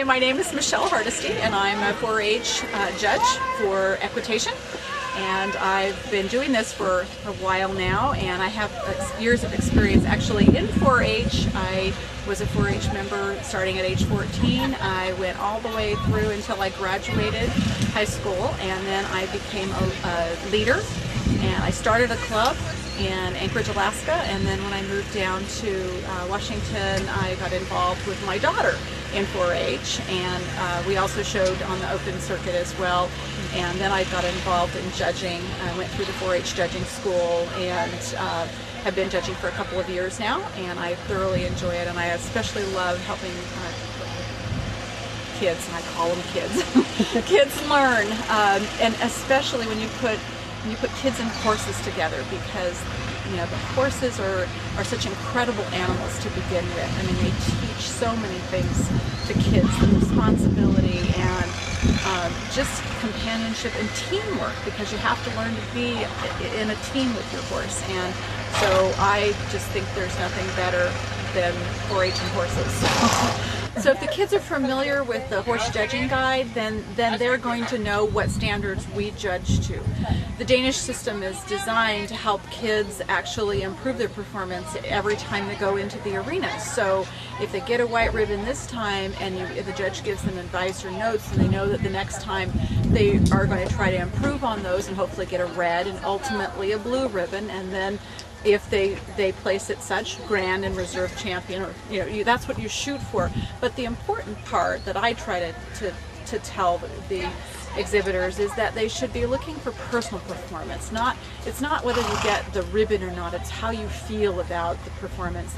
Hi, my name is Michelle Hardesty, and I'm a 4-H judge for equitation. And I've been doing this for a while now, and I have years of experience actually in 4-H. I was a 4-H member starting at age 14. I went all the way through until I graduated high school, and then I became a leader. And I started a club in Anchorage, Alaska, and then when I moved down to Washington, I got involved with my daughter in 4-H, and we also showed on the open circuit as well. And then I got involved in judging. I went through the 4-H judging school and have been judging for a couple of years now, and I thoroughly enjoy it, and I especially love helping kids, and I call them kids, kids learn, and especially when you put kids and horses together, because you know the horses are such incredible animals to begin with. I mean, they teach so many things to kids, the responsibility and just companionship and teamwork, because you have to learn to be in a team with your horse. And so I just think there's nothing better than 4-H and horses. So if the kids are familiar with the horse judging guide, then they're going to know what standards we judge to. The Danish system is designed to help kids actually improve their performance every time they go into the arena. So if they get a white ribbon this time and the judge gives them advice or notes, and they know that the next time they are going to try to improve on those and hopefully get a red and ultimately a blue ribbon, and then if they place it such, grand and reserve champion, or that's what you shoot for. But the important part that I try to tell the exhibitors is that they should be looking for personal performance. It's not whether you get the ribbon or not, it's how you feel about the performance.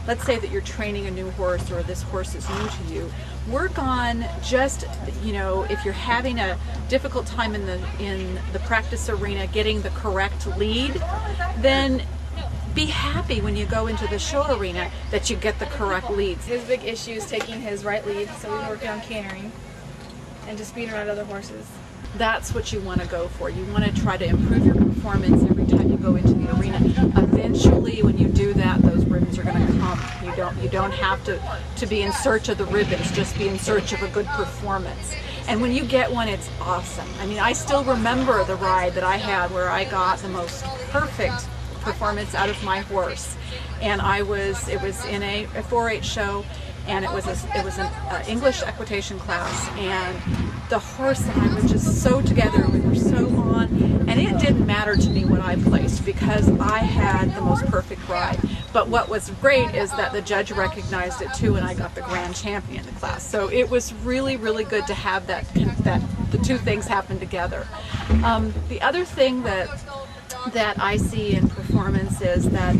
Let's say that you're training a new horse, or this horse is new to you. Work on just, if you're having a difficult time in the practice arena getting the correct lead, then be happy when you go into the show arena that you get the correct leads. His big issue is taking his right lead, so we work on cantering and just being around other horses. That's what you want to go for. You want to try to improve your performance every time you go into the arena. Eventually, when you do that, those ribbons are going to come. You don't have to be in search of the ribbons, just be in search of a good performance. And when you get one, it's awesome. I mean, I still remember the ride that I had where I got the most perfect performance out of my horse, and it was in a 4-H show, and it was an English equitation class, and the horse and I were just so together, we were so on, and it didn't matter to me what I placed because I had the most perfect ride. But what was great is that the judge recognized it too, and I got the grand champion in the class. So it was really, really good to have that the two things happen together. The other thing that I see in performance is that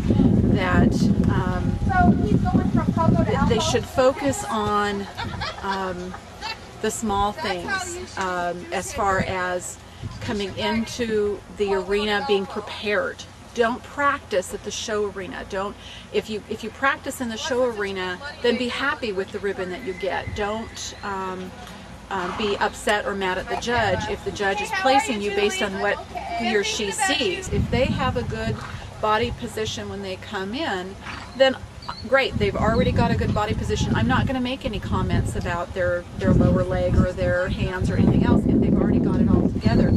they should focus on the small things, as far as coming into the arena being prepared. Don't practice at the show arena. If you practice in the show arena, then be happy with the ribbon that you get. Don't be upset or mad at the judge if the judge is placing you based on what he or she sees. If they have a good body position when they come in, then great, they've already got a good body position. I'm not going to make any comments about their lower leg or their hands or anything else if they've already got it all together.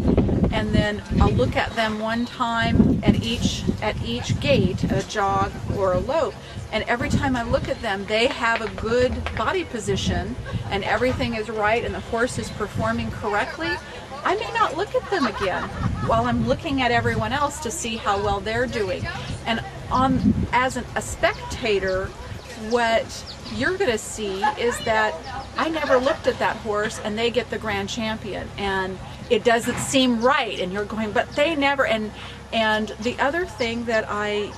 And then I'll look at them one time at each gait, a jog or a lope, and every time I look at them, they have a good body position and everything is right and the horse is performing correctly. I may not look at them again while I'm looking at everyone else to see how well they're doing. And as a spectator, what you're going to see is that I never looked at that horse and they get the grand champion, and it doesn't seem right, and you're going, but they never. And the other thing that I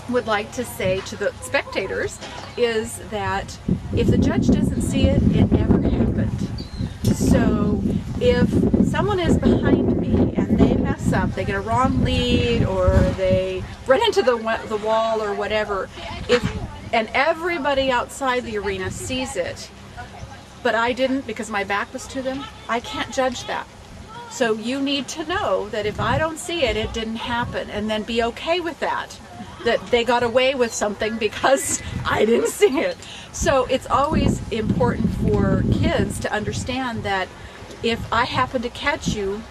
would like to say to the spectators is that if the judge doesn't see it, it never happened. So if someone is behind me and they mess up, they get a wrong lead or they run into the wall or whatever, and everybody outside the arena sees it, but I didn't because my back was to them, I can't judge that. So you need to know that if I don't see it, it didn't happen, and then be okay with that. That they got away with something because I didn't see it. So it's always important for kids to understand that if I happen to catch you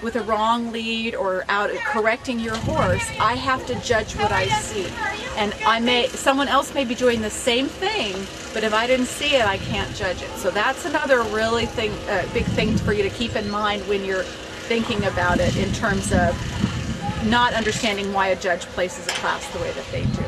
with a wrong lead or out correcting your horse, I have to judge what I see. And someone else may be doing the same thing, but if I didn't see it, I can't judge it. So that's another really big thing for you to keep in mind when you're thinking about it, in terms of not understanding why a judge places a class the way that they do.